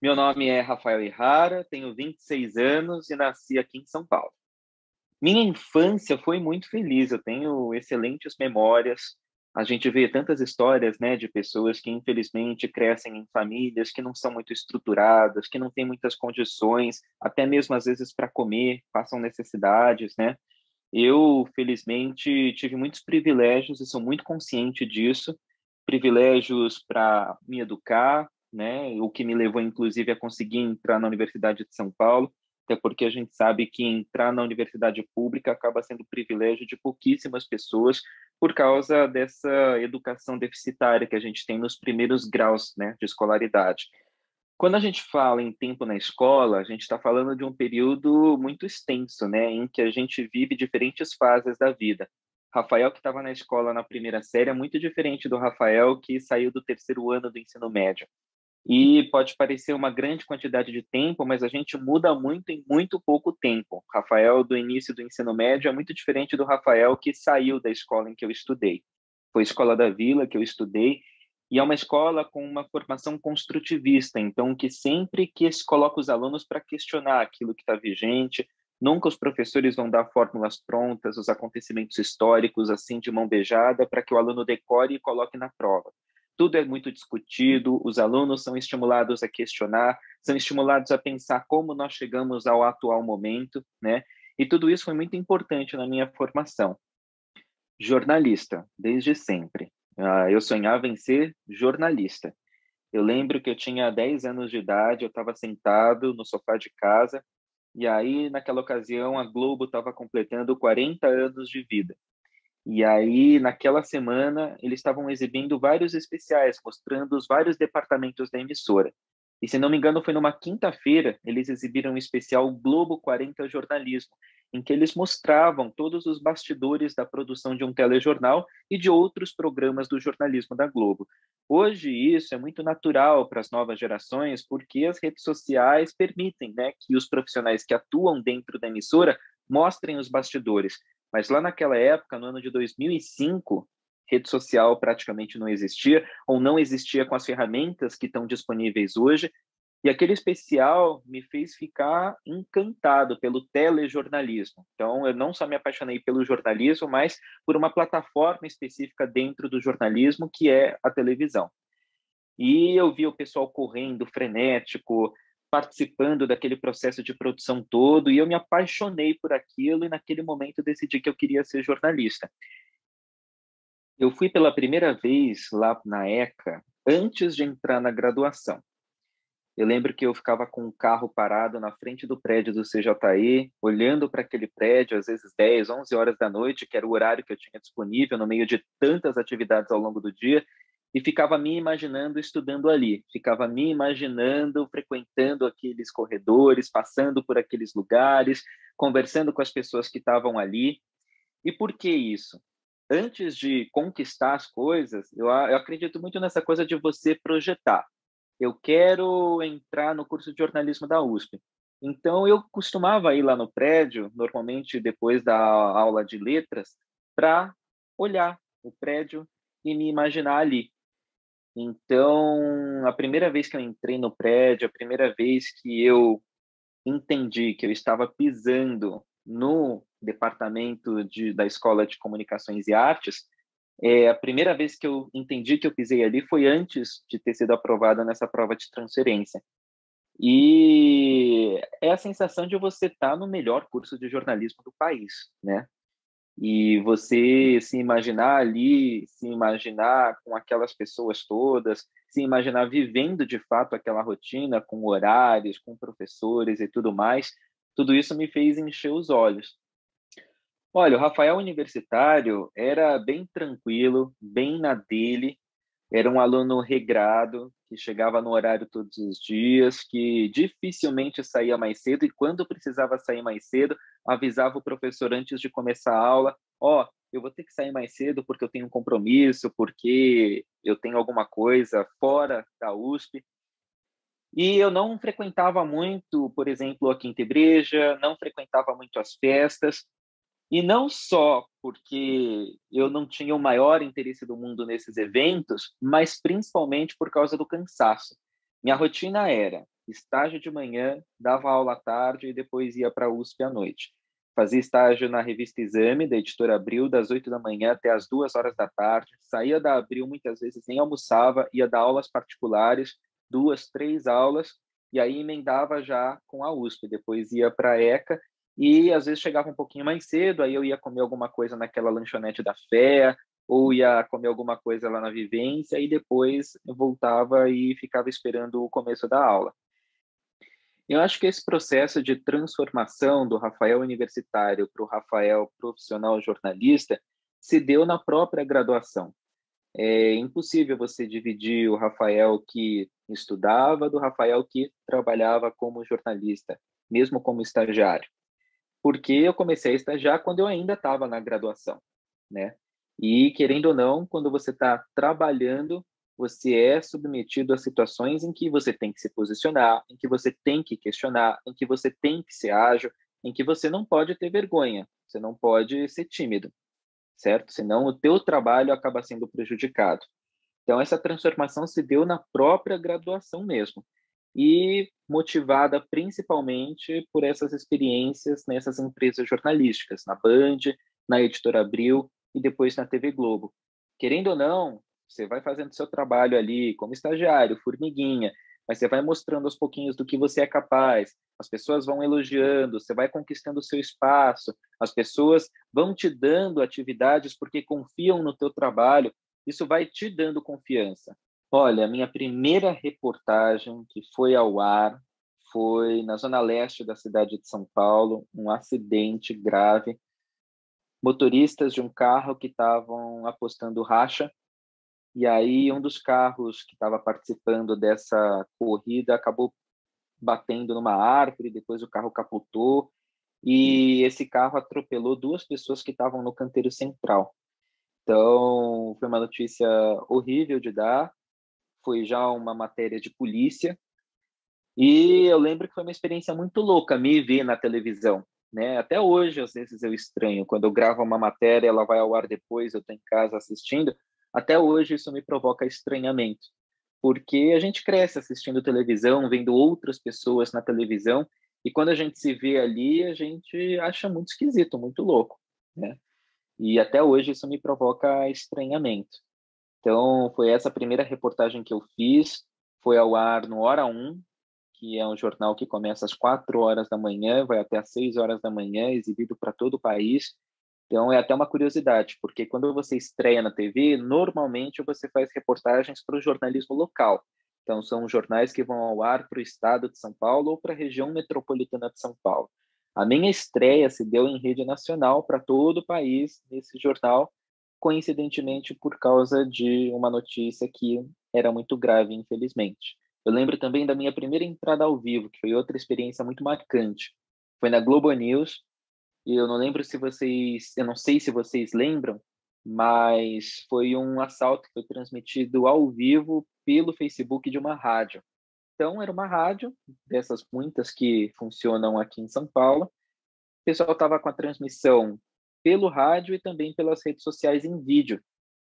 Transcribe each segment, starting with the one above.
Meu nome é Rafael Errara, tenho 26 anos e nasci aqui em São Paulo. Minha infância foi muito feliz, eu tenho excelentes memórias. A gente vê tantas histórias, né, de pessoas que infelizmente crescem em famílias que não são muito estruturadas, que não têm muitas condições, até mesmo às vezes para comer, passam necessidades, né? Eu, felizmente, tive muitos privilégios e sou muito consciente disso. Privilégios para me educar, né? O que me levou, inclusive, a conseguir entrar na Universidade de São Paulo, até porque a gente sabe que entrar na universidade pública acaba sendo privilégio de pouquíssimas pessoas por causa dessa educação deficitária que a gente tem nos primeiros graus, né, de escolaridade. Quando a gente fala em tempo na escola, a gente está falando de um período muito extenso, né, em que a gente vive diferentes fases da vida. Rafael, que estava na escola na primeira série, é muito diferente do Rafael que saiu do terceiro ano do ensino médio. E pode parecer uma grande quantidade de tempo, mas a gente muda muito em muito pouco tempo. Rafael, do início do ensino médio, é muito diferente do Rafael que saiu da escola em que eu estudei. Foi a Escola da Vila que eu estudei, e é uma escola com uma formação construtivista, então que sempre que se coloca os alunos para questionar aquilo que está vigente, nunca os professores vão dar fórmulas prontas, os acontecimentos históricos assim de mão beijada para que o aluno decore e coloque na prova. Tudo é muito discutido, os alunos são estimulados a questionar, são estimulados a pensar como nós chegamos ao atual momento, né? E tudo isso foi muito importante na minha formação. Jornalista, desde sempre. Eu sonhava em ser jornalista. Eu lembro que eu tinha 10 anos de idade, eu estava sentado no sofá de casa, e aí, naquela ocasião, a Globo estava completando 40 anos de vida. E aí, naquela semana, eles estavam exibindo vários especiais, mostrando os vários departamentos da emissora. E, se não me engano, foi numa quinta-feira, eles exibiram um especial Globo 40 Jornalismo, em que eles mostravam todos os bastidores da produção de um telejornal e de outros programas do jornalismo da Globo. Hoje, isso é muito natural para as novas gerações, porque as redes sociais permitem, né, que os profissionais que atuam dentro da emissora mostrem os bastidores. Mas lá naquela época, no ano de 2005, rede social praticamente não existia, ou não existia com as ferramentas que estão disponíveis hoje. E aquele especial me fez ficar encantado pelo telejornalismo. Então, eu não só me apaixonei pelo jornalismo, mas por uma plataforma específica dentro do jornalismo, que é a televisão. E eu vi o pessoal correndo, frenético, participando daquele processo de produção todo, e eu me apaixonei por aquilo, e naquele momento decidi que eu queria ser jornalista. Eu fui pela primeira vez lá na ECA antes de entrar na graduação. Eu lembro que eu ficava com o carro parado na frente do prédio do CJE, olhando para aquele prédio, às vezes 10, 11 horas da noite, que era o horário que eu tinha disponível no meio de tantas atividades ao longo do dia, e ficava me imaginando estudando ali, ficava me imaginando frequentando aqueles corredores, passando por aqueles lugares, conversando com as pessoas que estavam ali. E por que isso? Antes de conquistar as coisas, eu acredito muito nessa coisa de você projetar. Eu quero entrar no curso de jornalismo da USP. Então, eu costumava ir lá no prédio, normalmente depois da aula de letras, para olhar o prédio e me imaginar ali. Então, a primeira vez que eu entrei no prédio, a primeira vez que eu entendi que eu estava pisando no departamento da Escola de Comunicações e Artes, a primeira vez que eu entendi que eu pisei ali foi antes de ter sido aprovada nessa prova de transferência. E é a sensação de você estar no melhor curso de jornalismo do país, né? E você se imaginar ali, se imaginar com aquelas pessoas todas, se imaginar vivendo de fato aquela rotina com horários, com professores e tudo mais, tudo isso me fez encher os olhos. Olha, o Rafael universitário era bem tranquilo, bem na dele, era um aluno regrado, que chegava no horário todos os dias, que dificilmente saía mais cedo, e quando precisava sair mais cedo, avisava o professor antes de começar a aula: ó, eu vou ter que sair mais cedo porque eu tenho um compromisso, porque eu tenho alguma coisa fora da USP. E eu não frequentava muito, por exemplo, a Quinta Igreja, não frequentava muito as festas, e não só porque eu não tinha o maior interesse do mundo nesses eventos, mas principalmente por causa do cansaço. Minha rotina era estágio de manhã, dava aula à tarde e depois ia para a USP à noite. Fazia estágio na revista Exame, da editora Abril, das 8 da manhã até as 2 horas da tarde. Saía da Abril, muitas vezes nem almoçava, ia dar aulas particulares, 2, 3 aulas, e aí emendava já com a USP. Depois ia para a ECA e às vezes chegava um pouquinho mais cedo, aí eu ia comer alguma coisa naquela lanchonete da Fé, ou ia comer alguma coisa lá na Vivência, e depois eu voltava e ficava esperando o começo da aula. Eu acho que esse processo de transformação do Rafael universitário para o Rafael profissional jornalista se deu na própria graduação. É impossível você dividir o Rafael que estudava do Rafael que trabalhava como jornalista, mesmo como estagiário, porque eu comecei a estagiar quando eu ainda estava na graduação, né? E, querendo ou não, quando você está trabalhando, você é submetido a situações em que você tem que se posicionar, em que você tem que questionar, em que você tem que ser ágil, em que você não pode ter vergonha, você não pode ser tímido, certo? Senão o teu trabalho acaba sendo prejudicado. Então, essa transformação se deu na própria graduação mesmo, e motivada principalmente por essas experiências nessas empresas jornalísticas, na Band, na Editora Abril e depois na TV Globo. Querendo ou não, você vai fazendo seu trabalho ali como estagiário, formiguinha, mas você vai mostrando aos pouquinhos do que você é capaz, as pessoas vão elogiando, você vai conquistando o seu espaço, as pessoas vão te dando atividades porque confiam no teu trabalho, isso vai te dando confiança. Olha, a minha primeira reportagem que foi ao ar foi na zona leste da cidade de São Paulo, um acidente grave. Motoristas de um carro que estavam apostando racha, e aí um dos carros que estava participando dessa corrida acabou batendo numa árvore, depois o carro capotou, e esse carro atropelou 2 pessoas que estavam no canteiro central. Então, foi uma notícia horrível de dar, foi já uma matéria de polícia, e eu lembro que foi uma experiência muito louca me ver na televisão, né? Até hoje, às vezes eu estranho, quando eu gravo uma matéria, ela vai ao ar depois, eu estou em casa assistindo, até hoje isso me provoca estranhamento, porque a gente cresce assistindo televisão, vendo outras pessoas na televisão, e quando a gente se vê ali, a gente acha muito esquisito, muito louco, né? E até hoje isso me provoca estranhamento. Então, foi essa a primeira reportagem que eu fiz, foi ao ar no Hora 1, que é um jornal que começa às 4 horas da manhã, vai até às 6 horas da manhã, exibido para todo o país. Então, é até uma curiosidade, porque quando você estreia na TV, normalmente você faz reportagens para o jornalismo local. Então, são jornais que vão ao ar para o estado de São Paulo ou para a região metropolitana de São Paulo. A minha estreia se deu em rede nacional para todo o país nesse jornal, coincidentemente por causa de uma notícia que era muito grave, infelizmente. Eu lembro também da minha primeira entrada ao vivo, que foi outra experiência muito marcante. Foi na Globo News, e eu não lembro se vocês, eu não sei se vocês lembram, mas foi um assalto que foi transmitido ao vivo pelo Facebook de uma rádio. Então, era uma rádio, dessas muitas que funcionam aqui em São Paulo. O pessoal estava com a transmissão pelo rádio e também pelas redes sociais em vídeo.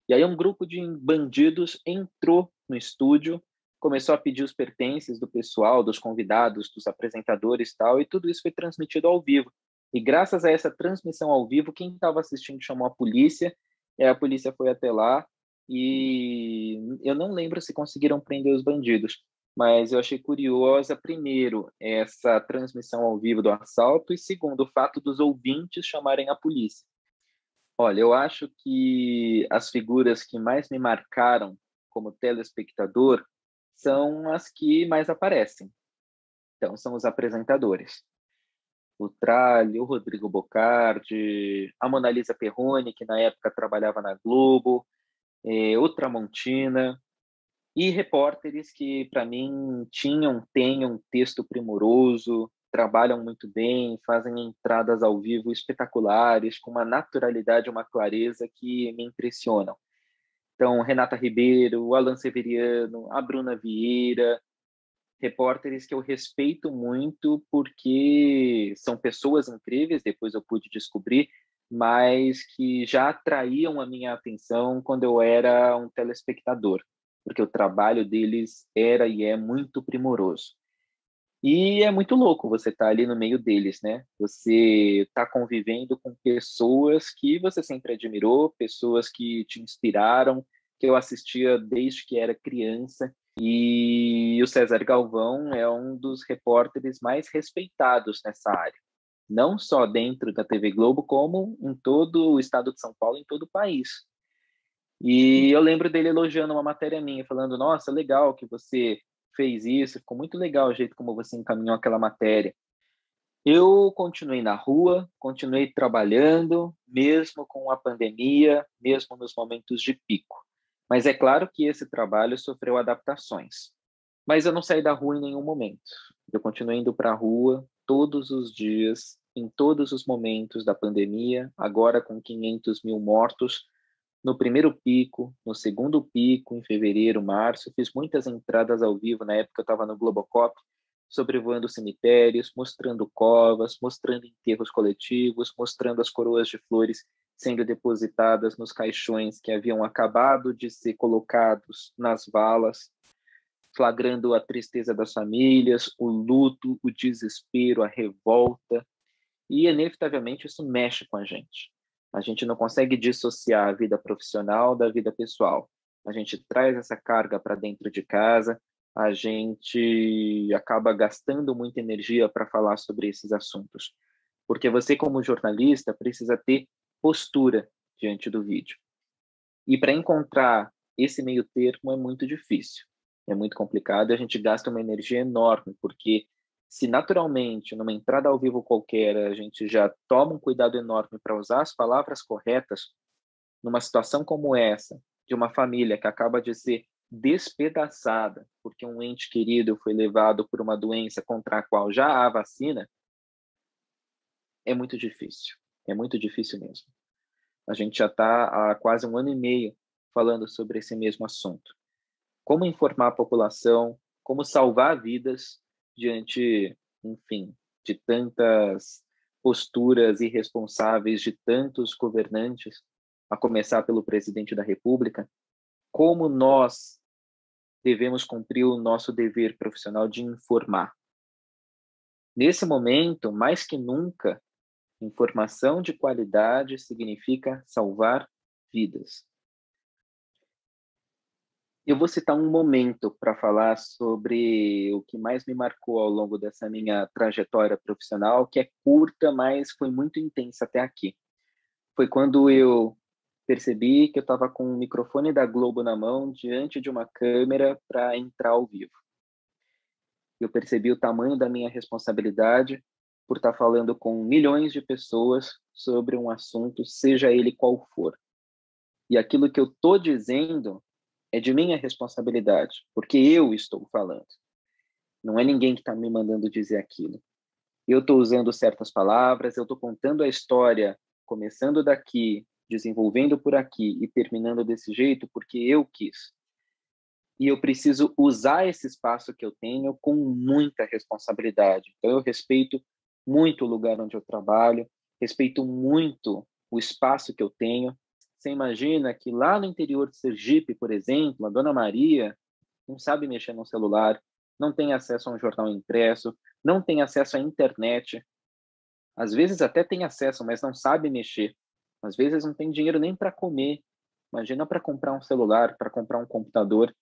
E aí um grupo de bandidos entrou no estúdio, começou a pedir os pertences do pessoal, dos convidados, dos apresentadores e tal, e tudo isso foi transmitido ao vivo. E graças a essa transmissão ao vivo, quem estava assistindo chamou a polícia, e a polícia foi até lá, e eu não lembro se conseguiram prender os bandidos, mas eu achei curiosa, primeiro, essa transmissão ao vivo do assalto, e segundo, o fato dos ouvintes chamarem a polícia. Olha, eu acho que as figuras que mais me marcaram como telespectador são as que mais aparecem. Então, são os apresentadores. O Tralli, o Rodrigo Bocardi, a Mona Lisa Perrone, que na época trabalhava na Globo, o Tramontina, e repórteres que, para mim, têm um texto primoroso, trabalham muito bem, fazem entradas ao vivo espetaculares, com uma naturalidade, uma clareza que me impressionam. Então, Renata Ribeiro, o Alan Severiano, a Bruna Vieira, repórteres que eu respeito muito porque são pessoas incríveis, depois eu pude descobrir, mas que já atraíam a minha atenção quando eu era um telespectador, porque o trabalho deles era e é muito primoroso. E é muito louco você estar ali no meio deles, né? Você está convivendo com pessoas que você sempre admirou, pessoas que te inspiraram, que eu assistia desde que era criança. E o César Galvão é um dos repórteres mais respeitados nessa área, não só dentro da TV Globo, como em todo o estado de São Paulo, em todo o país. E eu lembro dele elogiando uma matéria minha, falando: Nossa, legal que você fez isso, ficou muito legal o jeito como você encaminhou aquela matéria. Eu continuei na rua, continuei trabalhando, mesmo com a pandemia, mesmo nos momentos de pico. Mas é claro que esse trabalho sofreu adaptações. Mas eu não saí da rua em nenhum momento. Eu continuei indo para a rua todos os dias, em todos os momentos da pandemia, agora com 500 mil mortos, no primeiro pico, no segundo pico, em fevereiro, março. Fiz muitas entradas ao vivo, na época eu estava no Globocop, sobrevoando cemitérios, mostrando covas, mostrando enterros coletivos, mostrando as coroas de flores sendo depositadas nos caixões que haviam acabado de ser colocados nas valas, flagrando a tristeza das famílias, o luto, o desespero, a revolta. E, inevitavelmente, isso mexe com a gente. A gente não consegue dissociar a vida profissional da vida pessoal. A gente traz essa carga para dentro de casa, a gente acaba gastando muita energia para falar sobre esses assuntos. Porque você, como jornalista, precisa ter postura diante do vídeo. E para encontrar esse meio termo é muito difícil, é muito complicado, e a gente gasta uma energia enorme, porque se naturalmente, numa entrada ao vivo qualquer, a gente já toma um cuidado enorme para usar as palavras corretas, numa situação como essa, de uma família que acaba de ser despedaçada porque um ente querido foi levado por uma doença contra a qual já há vacina, é muito difícil mesmo. A gente já está há quase um ano e meio falando sobre esse mesmo assunto. Como informar a população, como salvar vidas diante, enfim, de tantas posturas irresponsáveis de tantos governantes, a começar pelo presidente da República, como nós devemos cumprir o nosso dever profissional de informar. Nesse momento, mais que nunca, informação de qualidade significa salvar vidas. Eu vou citar um momento para falar sobre o que mais me marcou ao longo dessa minha trajetória profissional, que é curta, mas foi muito intensa até aqui. Foi quando eu percebi que eu estava com o microfone da Globo na mão, diante de uma câmera para entrar ao vivo. Eu percebi o tamanho da minha responsabilidade por estar falando com milhões de pessoas sobre um assunto, seja ele qual for. E aquilo que eu estou dizendo é de minha responsabilidade, porque eu estou falando. Não é ninguém que está me mandando dizer aquilo. Eu estou usando certas palavras, eu estou contando a história, começando daqui, desenvolvendo por aqui e terminando desse jeito porque eu quis. E eu preciso usar esse espaço que eu tenho com muita responsabilidade. Então, eu respeito muito o lugar onde eu trabalho, respeito muito o espaço que eu tenho. Você imagina que lá no interior de Sergipe, por exemplo, a Dona Maria não sabe mexer no celular, não tem acesso a um jornal impresso, não tem acesso à internet. Às vezes até tem acesso, mas não sabe mexer. Às vezes não tem dinheiro nem para comer. Imagina para comprar um celular, para comprar um computador.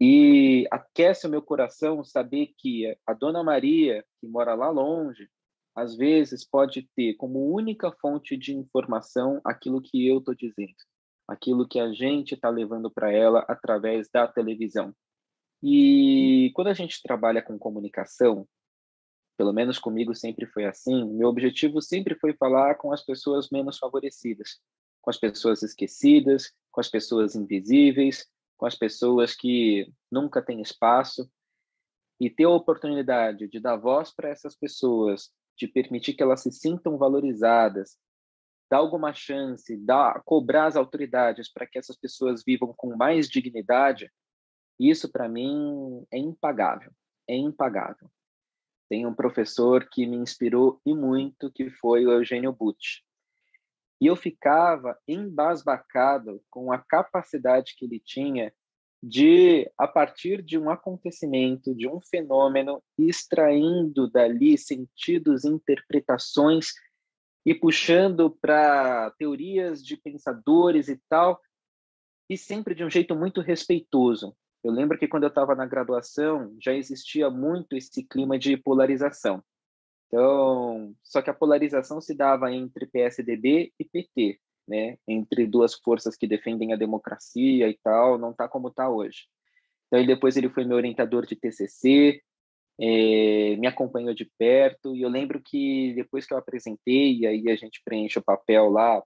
E aquece o meu coração saber que a Dona Maria, que mora lá longe, às vezes pode ter como única fonte de informação aquilo que eu estou dizendo, aquilo que a gente está levando para ela através da televisão. E quando a gente trabalha com comunicação, pelo menos comigo sempre foi assim, meu objetivo sempre foi falar com as pessoas menos favorecidas, com as pessoas esquecidas, com as pessoas invisíveis, com as pessoas que nunca têm espaço, e ter a oportunidade de dar voz para essas pessoas, de permitir que elas se sintam valorizadas, dar alguma chance, cobrar as autoridades para que essas pessoas vivam com mais dignidade, isso para mim é impagável, é impagável. Tem um professor que me inspirou e muito, que foi o Eugênio Butti. E eu ficava embasbacado com a capacidade que ele tinha de, a partir de um acontecimento, de um fenômeno, extraindo dali sentidos, interpretações e puxando para teorias de pensadores e tal, e sempre de um jeito muito respeitoso. Eu lembro que quando eu estava na graduação, já existia muito esse clima de polarização. Então, só que a polarização se dava entre PSDB e PT, né? Entre duas forças que defendem a democracia e tal, não está como está hoje. Então, depois ele foi meu orientador de TCC, me acompanhou de perto, e eu lembro que depois que eu apresentei, e aí a gente preenche o papel lá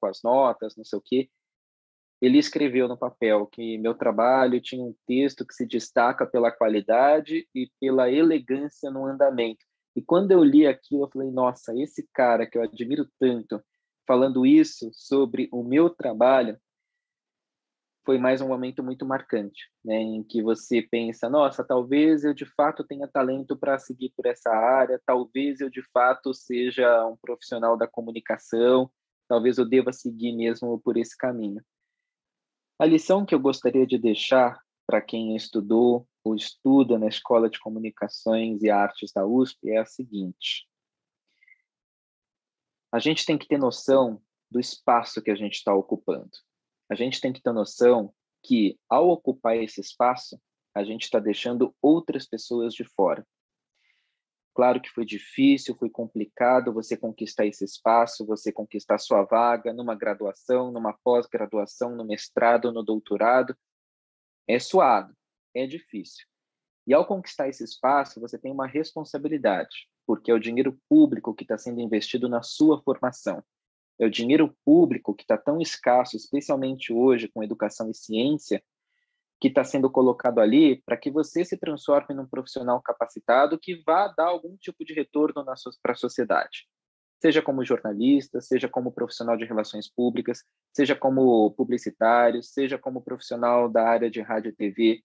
com as notas, não sei o quê, ele escreveu no papel que meu trabalho tinha um texto que se destaca pela qualidade e pela elegância no andamento. E quando eu li aquilo, eu falei, nossa, esse cara que eu admiro tanto, falando isso sobre o meu trabalho, foi mais um momento muito marcante, né, em que você pensa, nossa, talvez eu de fato tenha talento para seguir por essa área, talvez eu de fato seja um profissional da comunicação, talvez eu deva seguir mesmo por esse caminho. A lição que eu gostaria de deixar para quem estudou ou estuda na Escola de Comunicações e Artes da USP é a seguinte: a gente tem que ter noção do espaço que a gente está ocupando. A gente tem que ter noção que, ao ocupar esse espaço, a gente está deixando outras pessoas de fora. Claro que foi difícil, foi complicado você conquistar esse espaço, você conquistar sua vaga numa graduação, numa pós-graduação, no mestrado, no doutorado. É suado, é difícil. E ao conquistar esse espaço, você tem uma responsabilidade, porque é o dinheiro público que está sendo investido na sua formação. É o dinheiro público que está tão escasso, especialmente hoje com educação e ciência, que está sendo colocado ali para que você se transforme num profissional capacitado que vá dar algum tipo de retorno para a sociedade. Seja como jornalista, seja como profissional de relações públicas, seja como publicitário, seja como profissional da área de rádio e TV.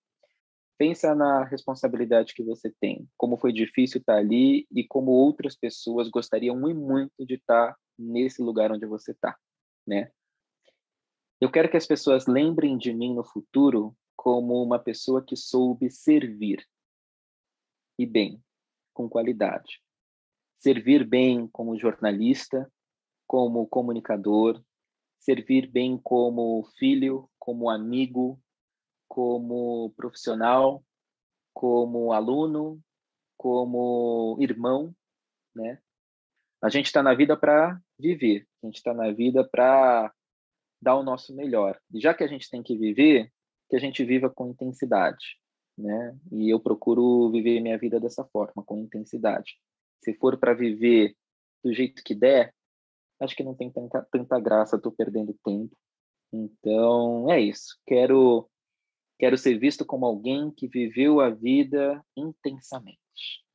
Pensa na responsabilidade que você tem, como foi difícil estar ali e como outras pessoas gostariam muito de estar nesse lugar onde você está, né? Eu quero que as pessoas lembrem de mim no futuro como uma pessoa que soube servir, e bem, com qualidade. Servir bem como jornalista, como comunicador, servir bem como filho, como amigo, como profissional, como aluno, como irmão, né? A gente está na vida para viver, a gente está na vida para dar o nosso melhor. E já que a gente tem que viver, que a gente viva com intensidade, né? E eu procuro viver minha vida dessa forma, com intensidade. Se for para viver do jeito que der, acho que não tem tanta graça, estou perdendo tempo. Então, é isso. Quero ser visto como alguém que viveu a vida intensamente.